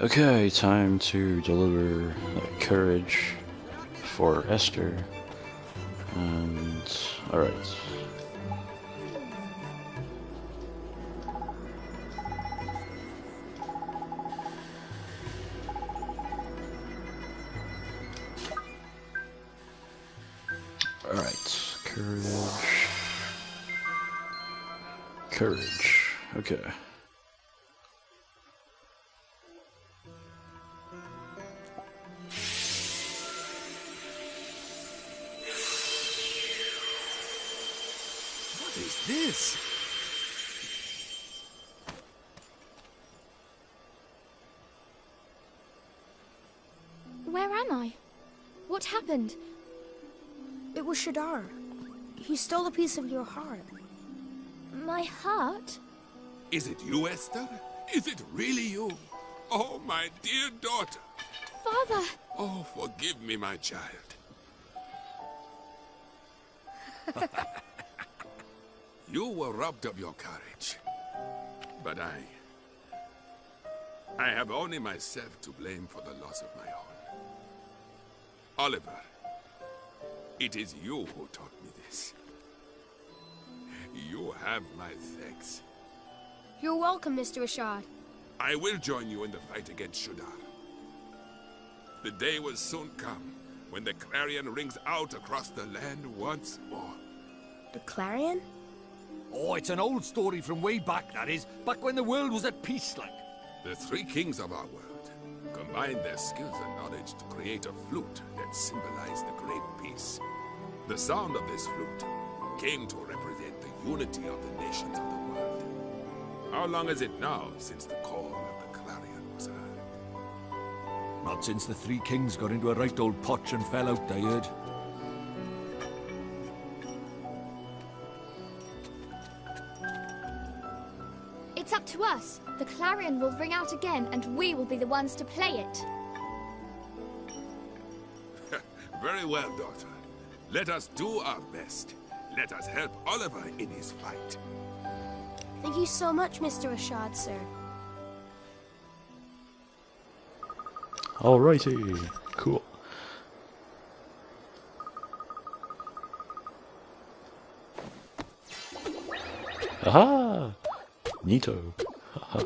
Okay, time to deliver courage for Esther. And alright. Alright, courage. Courage. Okay. What is this? Where am I? What happened? It was Shadar. He stole a piece of your heart. My heart? Is it you, Esther? Is it really you? Oh, my dear daughter. Father! Oh, forgive me, my child. You were robbed of your courage. But I have only myself to blame for the loss of my own. Oliver, it is you who taught me this. You have my thanks. You're welcome, Mr. Ashad. I will join you in the fight against Shudar. The day will soon come when the clarion rings out across the land once more. The Clarion? Oh, it's an old story from way back, that is. Back when the world was at peace, like. The three kings of our world combined their skills and knowledge to create a flute that symbolized the great peace. The sound of this flute came to represent the unity of the nations of the world. How long is it now since the call of the clarion was heard? Not since the three kings got into a right old potch and fell out, I heard. It's up to us. The clarion will ring out again, and we will be the ones to play it. Very well, daughter. Let us do our best. Let us help Oliver in his fight. Thank you so much, Mr. Ashad, sir. Alrighty, cool. Aha! Neato. Haha.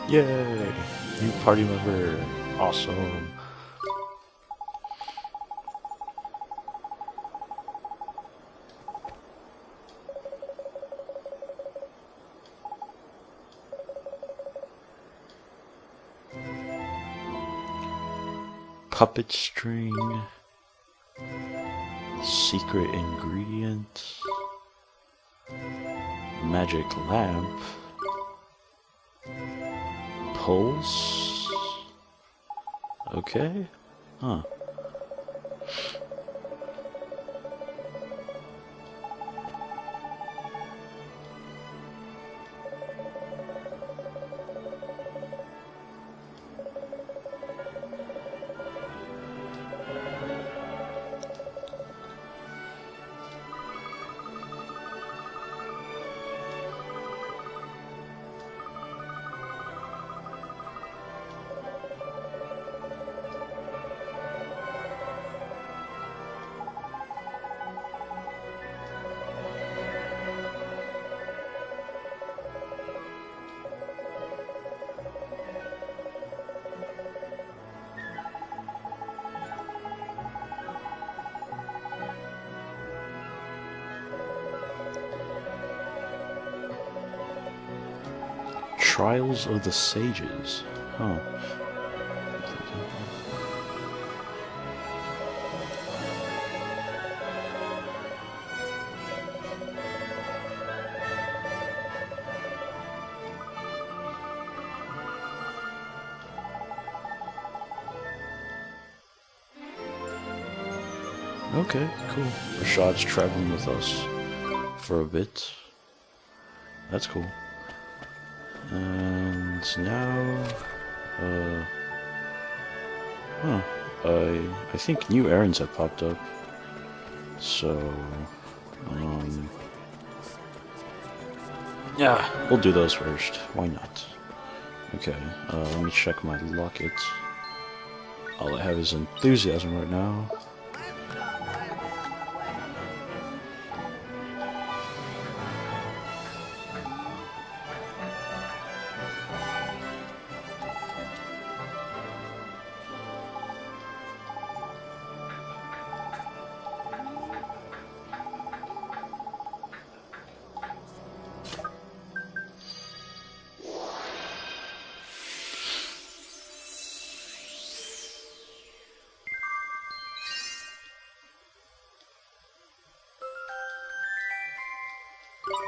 Yay! New party member. Awesome. Puppet string. Secret ingredient. Magic lamp. Pulse. Okay. Huh. Trials of the Sages. Huh. Okay, cool. Rashad's traveling with us for a bit. That's cool. And now, I think new errands have popped up. So, yeah, we'll do those first. Why not? Okay, let me check my locket. All I have is enthusiasm right now.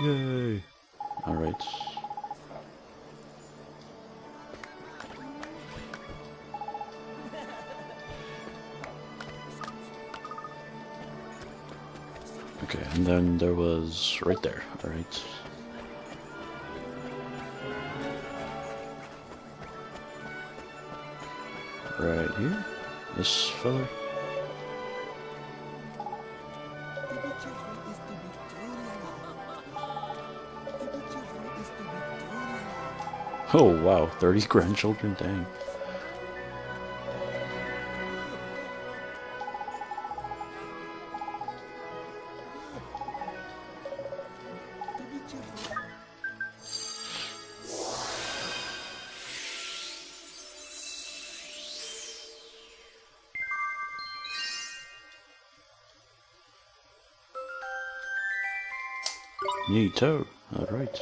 Yay! Alright. Okay, and then there was right there, alright. Right here? This fella? Oh wow, 30 grandchildren, dang. Neato, alright.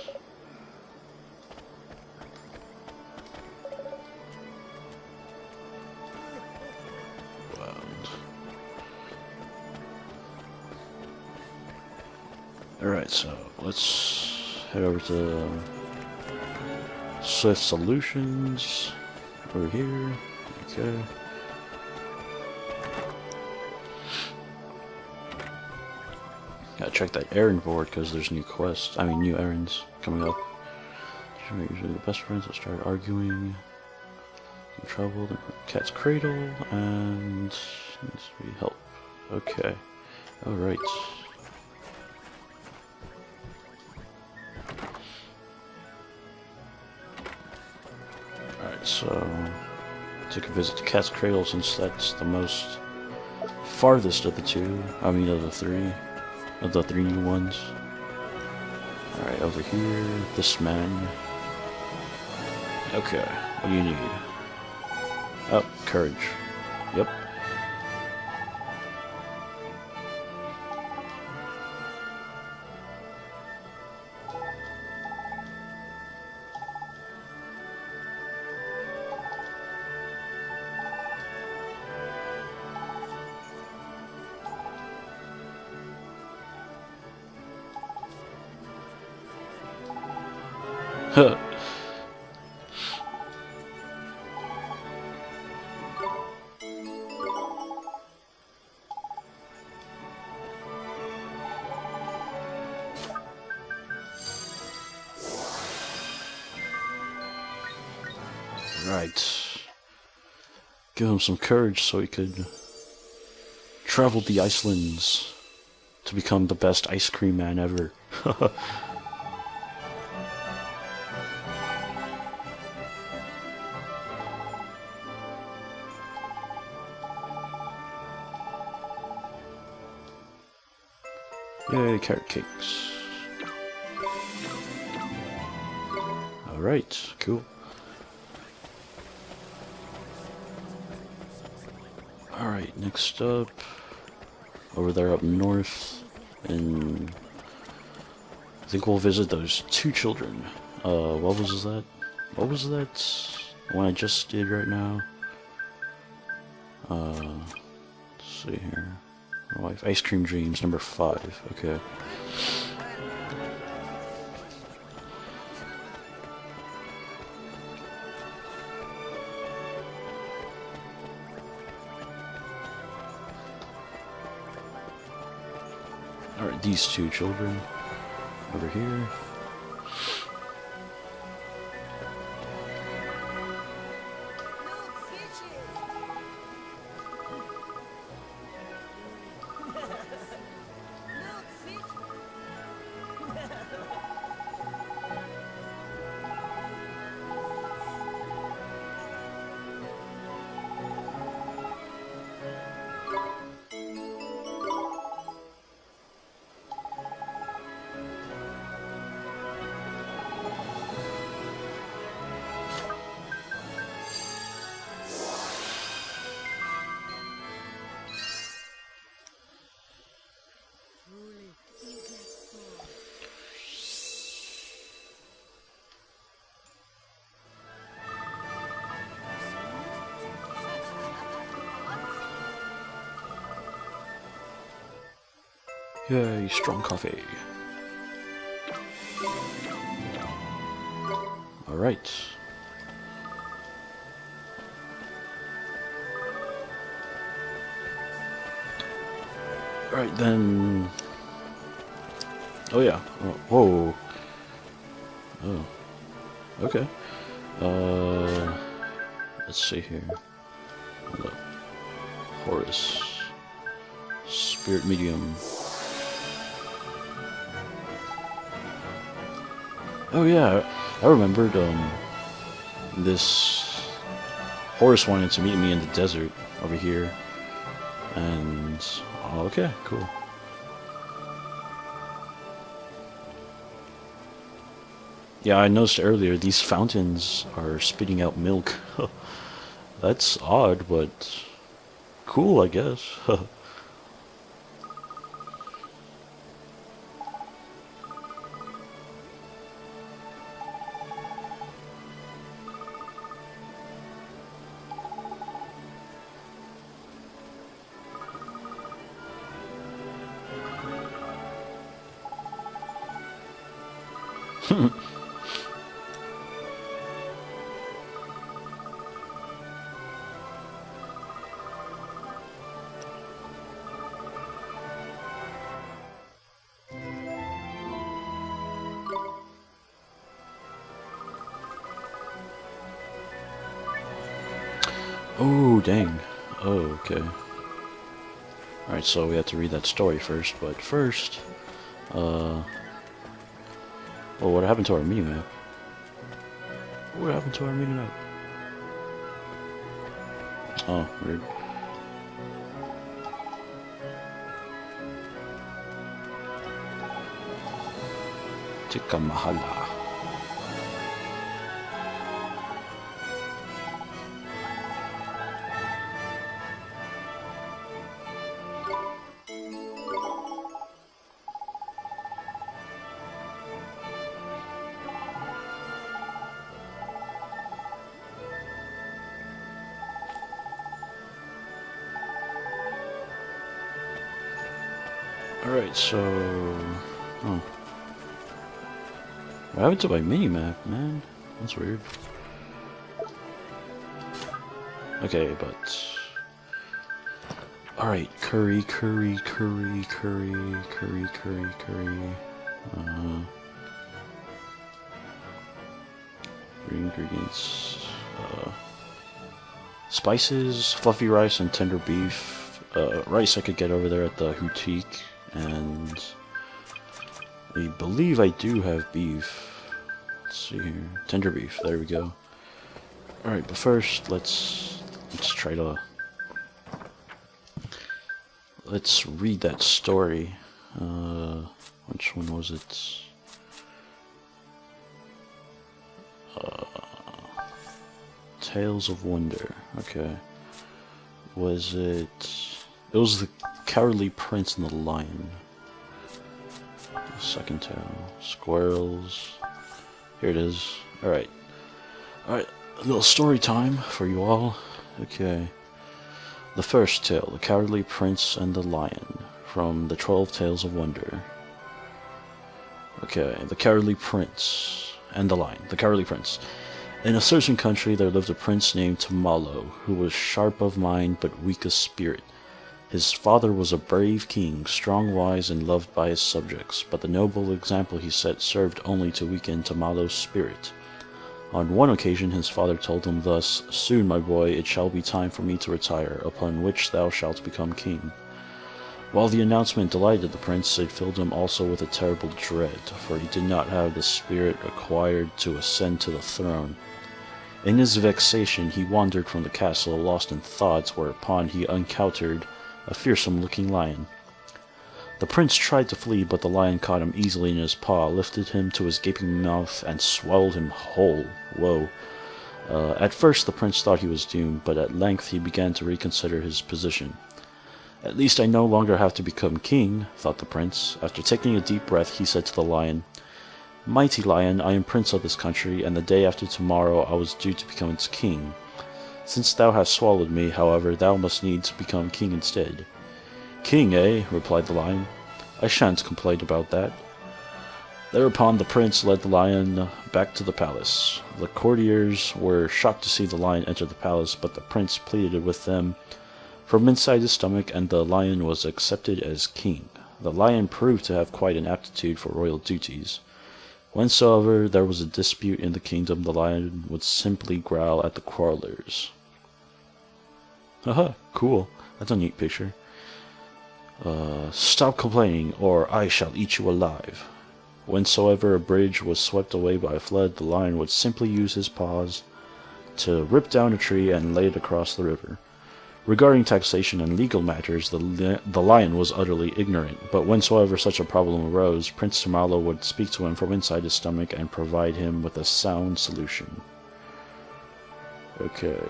Alright, so let's head over to Swift Solutions over here. Okay. Gotta check that errand board because there's new quests. I mean, new errands coming up. Usually the best friends that start arguing. Trouble, the cat's cradle, and needs to be help. Okay. Alright. Alright, so take a visit to Cat's Cradle since that's the most farthest of the two. I mean of the three new ones. Alright, over here, this man. Okay, what do you need? Oh, courage. Yep. Huh. Right. Give him some courage so he could travel the Icelands to become the best ice cream man ever. Yay, carrot cakes. Alright, cool. Alright, next up, over there up north, and I think we'll visit those two children. What was that? What was that one I just did right now? Let's see here. My wife, Ice Cream Dreams, number 5. Okay. Alright, these two children over here. Yay, strong coffee. Alright. Alright then. Oh yeah. Oh, whoa. Oh. Okay. Let's see here. Hold up. Horus. Spirit medium. Oh yeah, I remembered, this Horus wanted to meet me in the desert over here. And, oh, okay, cool. Yeah, I noticed earlier these fountains are spitting out milk. That's odd, but cool, I guess. Oh, dang. Oh, okay. Alright, so we have to read that story first, but first, well, what happened to our minimap? What happened to our minimap? Oh, weird. Tika mahala. Alright, so... Oh. What happened to my minimap, man? That's weird. Okay, but... Alright, curry. Green ingredients. Spices, fluffy rice, and tender beef. Rice I could get over there at the boutique. And I believe I do have beef. Let's see here. Tender beef, there we go. Alright, but first let's try to let's read that story. Which one was it? Tales of Wonder. Okay. Was it? It was the Cowardly Prince and the Lion. Second tale. Squirrels. Here it is. Alright. Alright, a little story time for you all. Okay. The first tale, The Cowardly Prince and the Lion, from the 12 Tales of Wonder. Okay, The Cowardly Prince and the Lion. The Cowardly Prince. In a certain country there lived a prince named Tamalo, who was sharp of mind but weak of spirit. His father was a brave king, strong, wise, and loved by his subjects, but the noble example he set served only to weaken Tamalo's spirit. On one occasion his father told him thus, "Soon, my boy, it shall be time for me to retire, upon which thou shalt become king." While the announcement delighted the prince, it filled him also with a terrible dread, for he did not have the spirit acquired to ascend to the throne. In his vexation he wandered from the castle, lost in thoughts, whereupon he encountered a fearsome-looking lion. The prince tried to flee, but the lion caught him easily in his paw, lifted him to his gaping mouth, and swallowed him whole. Whoa. At first the prince thought he was doomed, but at length he began to reconsider his position. "At least I no longer have to become king," thought the prince. After taking a deep breath, he said to the lion, "Mighty lion, I am prince of this country, and the day after tomorrow I was due to become its king. Since thou hast swallowed me, however, thou must needs become king instead." "King, eh?" replied the lion. I shan't complain about that. Thereupon the prince led the lion back to the palace. The courtiers were shocked to see the lion enter the palace, but the prince pleaded with them from inside his stomach, and the lion was accepted as king. The lion proved to have quite an aptitude for royal duties. Whensoever there was a dispute in the kingdom, the lion would simply growl at the quarrelers. Haha, cool. That's a neat picture. Stop complaining, or I shall eat you alive. Whensoever a bridge was swept away by a flood, the lion would simply use his paws to rip down a tree and lay it across the river. Regarding taxation and legal matters, the lion was utterly ignorant, but whensoever such a problem arose, Prince Tamalo would speak to him from inside his stomach and provide him with a sound solution. Okay,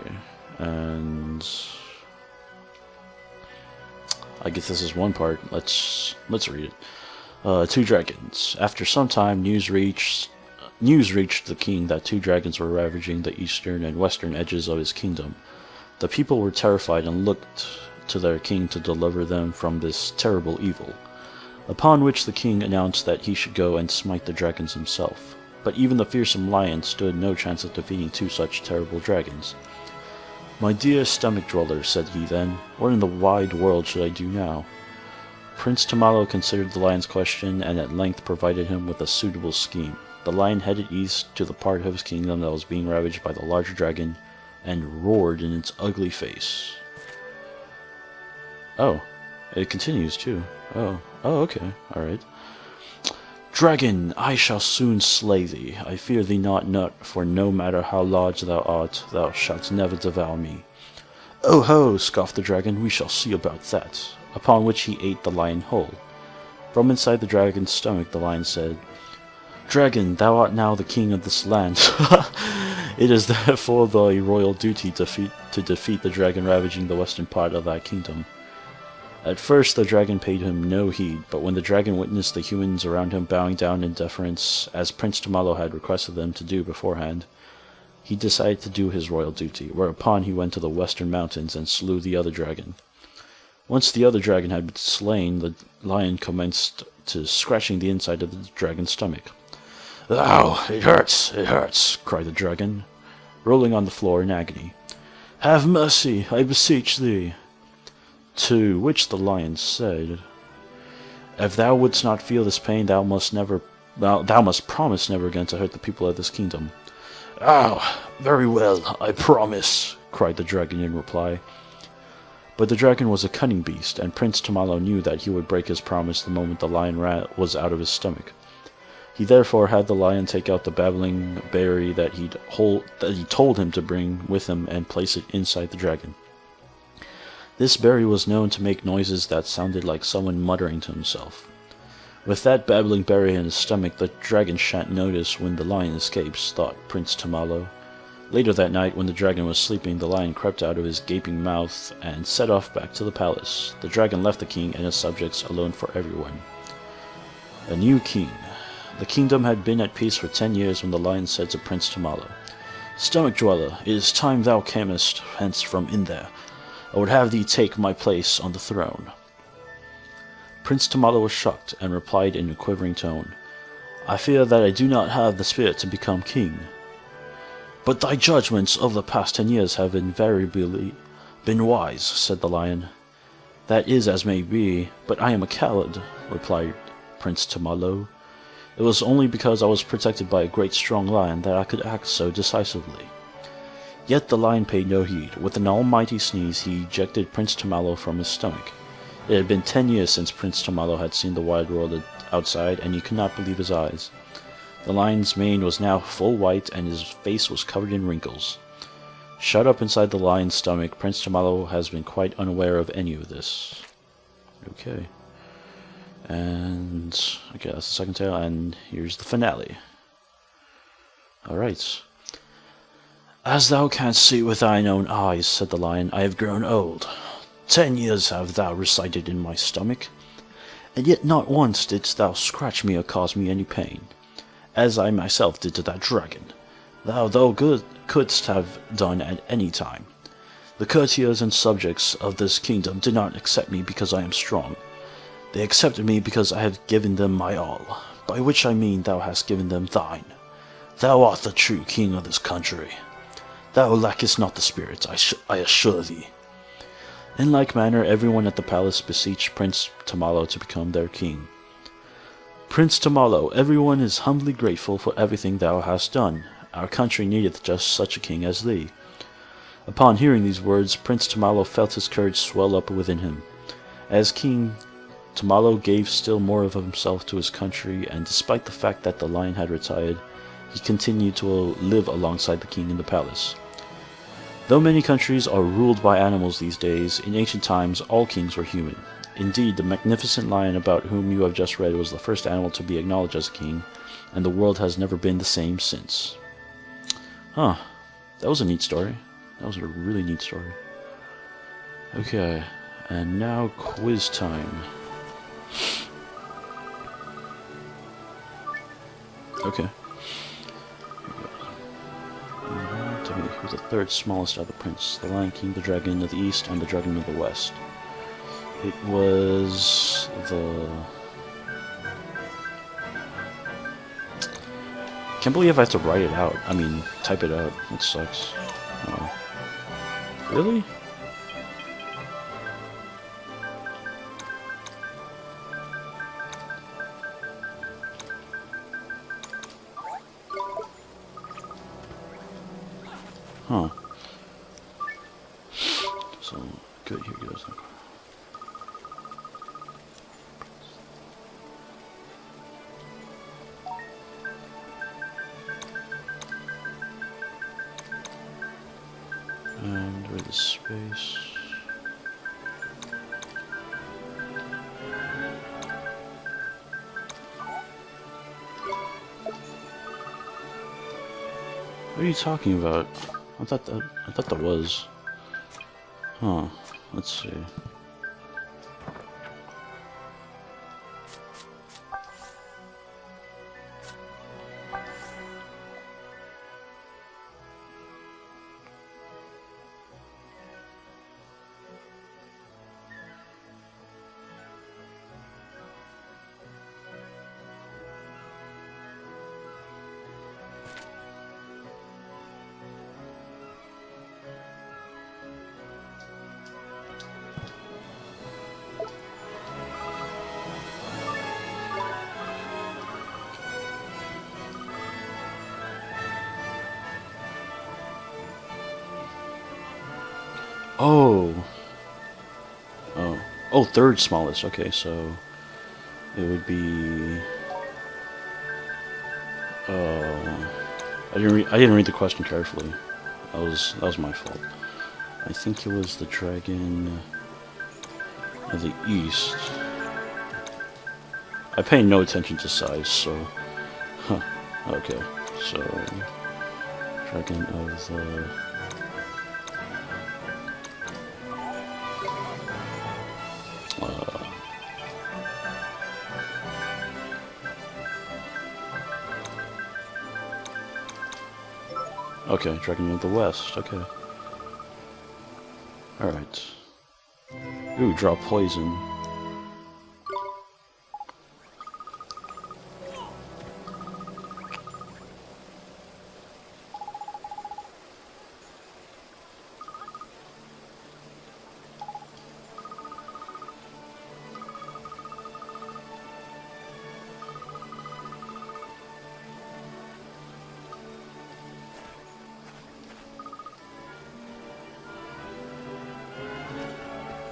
and I guess this is one part. Let's read it. Two dragons. After some time, news reached the king that two dragons were ravaging the eastern and western edges of his kingdom. The people were terrified and looked to their king to deliver them from this terrible evil, upon which the king announced that he should go and smite the dragons himself. But even the fearsome lion stood no chance of defeating two such terrible dragons. "My dear stomach dweller," said he then, "what in the wide world should I do now?" Prince Tamalo considered the lion's question, and at length provided him with a suitable scheme. The lion headed east to the part of his kingdom that was being ravaged by the larger dragon, and roared in its ugly face. Oh, it continues too. Oh, okay, alright. "Dragon, I shall soon slay thee. I fear thee not, for no matter how large thou art, thou shalt never devour me." "Oh ho," scoffed the dragon, "we shall see about that." Upon which he ate the lion whole. From inside the dragon's stomach the lion said, "Dragon, thou art now the king of this land. It is therefore thy royal duty to defeat the dragon ravaging the western part of thy kingdom." At first the dragon paid him no heed, but when the dragon witnessed the humans around him bowing down in deference, as Prince Tamalo had requested them to do beforehand, he decided to do his royal duty, whereupon he went to the western mountains and slew the other dragon. Once the other dragon had been slain, the lion commenced to scratching the inside of the dragon's stomach. "Ow, it hurts, cried the dragon, rolling on the floor in agony. "Have mercy, I beseech thee." To which the lion said, "If thou wouldst not feel this pain, thou must promise never again to hurt the people of this kingdom." "Ow, very well, I promise," cried the dragon in reply. But the dragon was a cunning beast, and Prince Tamalo knew that he would break his promise the moment the lion was out of his stomach. He therefore had the lion take out the babbling berry that he told him to bring with him and place it inside the dragon. This berry was known to make noises that sounded like someone muttering to himself. With that babbling berry in his stomach, the dragon shan't notice when the lion escapes, thought Prince Tamalo. Later that night, when the dragon was sleeping, the lion crept out of his gaping mouth and set off back to the palace. The dragon left the king and his subjects alone for everyone. A new king. The kingdom had been at peace for 10 years when the lion said to Prince Tamalo, "Stomach dweller, it is time thou camest hence from in there. I would have thee take my place on the throne." Prince Tamalo was shocked and replied in a quivering tone, "I fear that I do not have the spirit to become king." "But thy judgments of the past 10 years have invariably been wise," said the lion. "That is as may be, but I am a coward," replied Prince Tamalo. "It was only because I was protected by a great strong lion that I could act so decisively." Yet the lion paid no heed. With an almighty sneeze he ejected Prince Tamalo from his stomach. It had been 10 years since Prince Tamalo had seen the wide world outside, and he could not believe his eyes. The lion's mane was now full white, and his face was covered in wrinkles. Shut up inside the lion's stomach, Prince Tamalo has been quite unaware of any of this. Okay. And okay, that's the second tale, and here's the finale. Alright. "As thou canst see with thine own eyes," said the lion, "I have grown old. 10 years have thou resided in my stomach, and yet not once didst thou scratch me or cause me any pain, as I myself did to that dragon. Thou couldst have done at any time. The courtiers and subjects of this kingdom did not accept me because I am strong. They accepted me because I had given them my all, by which I mean thou hast given them thine. Thou art the true king of this country. Thou lackest not the spirit, I assure thee. In like manner, everyone at the palace beseeched Prince Tamalo to become their king. Prince Tamalo, everyone is humbly grateful for everything thou hast done. Our country needeth just such a king as thee. Upon hearing these words, Prince Tamalo felt his courage swell up within him. As king, Tamalo gave still more of himself to his country, and despite the fact that the lion had retired, he continued to live alongside the king in the palace. Though many countries are ruled by animals these days, in ancient times all kings were human. Indeed, the magnificent lion about whom you have just read was the first animal to be acknowledged as a king, and the world has never been the same since. Huh. That was a neat story. That was a really neat story. Okay, and now quiz time. Okay. Tell me who's the third smallest of the prince? The Lion King, the Dragon of the East, and the Dragon of the West. It was the... Can't believe I have to write it out. I mean, type it out. That sucks. Oh. Really? Huh. So, good, here goes. And where's the space? What are you talking about? I thought that was. Huh. Let's see. Oh. Oh. Oh, third smallest. Okay, so it would be. I didn't read the question carefully. That was my fault. I think it was the Dragon of the East. I pay no attention to size, so. Huh. Okay, so Dragon of the. Okay, Dragon of the West, okay. Alright. Ooh, draw poison.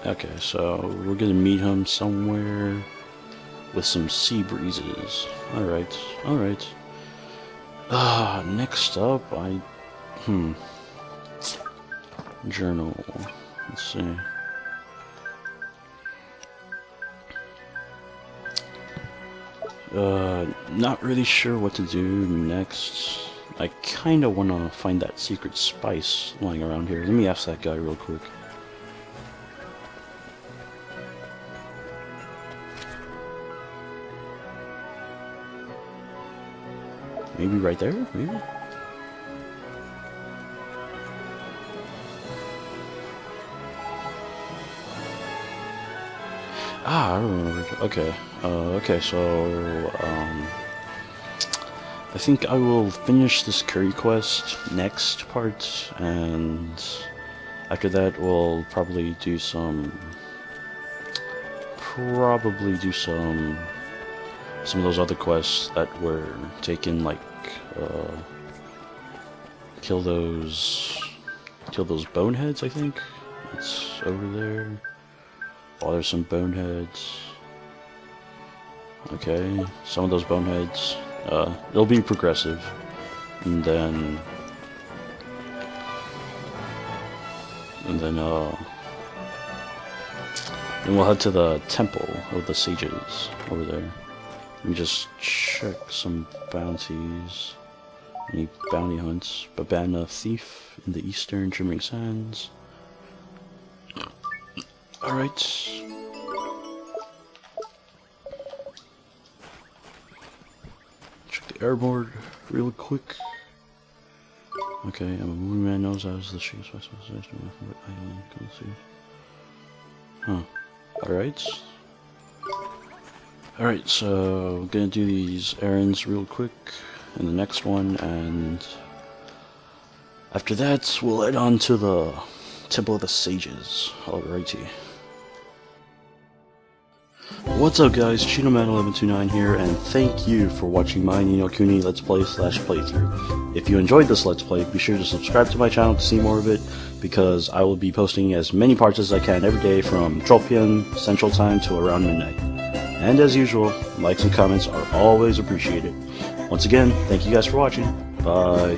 Okay, so we're gonna meet him somewhere with some sea breezes. Alright, alright. Next up, journal. Let's see. Not really sure what to do next. I kinda wanna find that secret spice lying around here. Let me ask that guy real quick. Maybe right there? Maybe? Ah, I remember. Okay. Okay, so, I think I will finish this curry quest next part, and after that we'll probably do some of those other quests that were taken, like, kill those boneheads, I think. It's over there. Oh, there's some boneheads. Okay, some of those boneheads. It'll be progressive. And then we'll head to the Temple of the Sages over there. Let me just check some bounties. Any bounty hunts? Babana Thief in the Eastern Shimmering Sands. Alright. Check the airboard real quick. Okay, I'm a moving man knows I was the sheep's nothing but island. Huh. Alright. Alright, so I'm gonna do these errands real quick in the next one, and after that we'll head on to the Temple of the Sages. Alrighty. What's up guys, ChinoMan1129 here, and thank you for watching my Ni no Kuni Let's Play / playthrough. If you enjoyed this Let's Play, be sure to subscribe to my channel to see more of it, because I will be posting as many parts as I can every day from 12 PM Central Time to around midnight. And as usual, likes and comments are always appreciated. Once again, thank you guys for watching. Bye.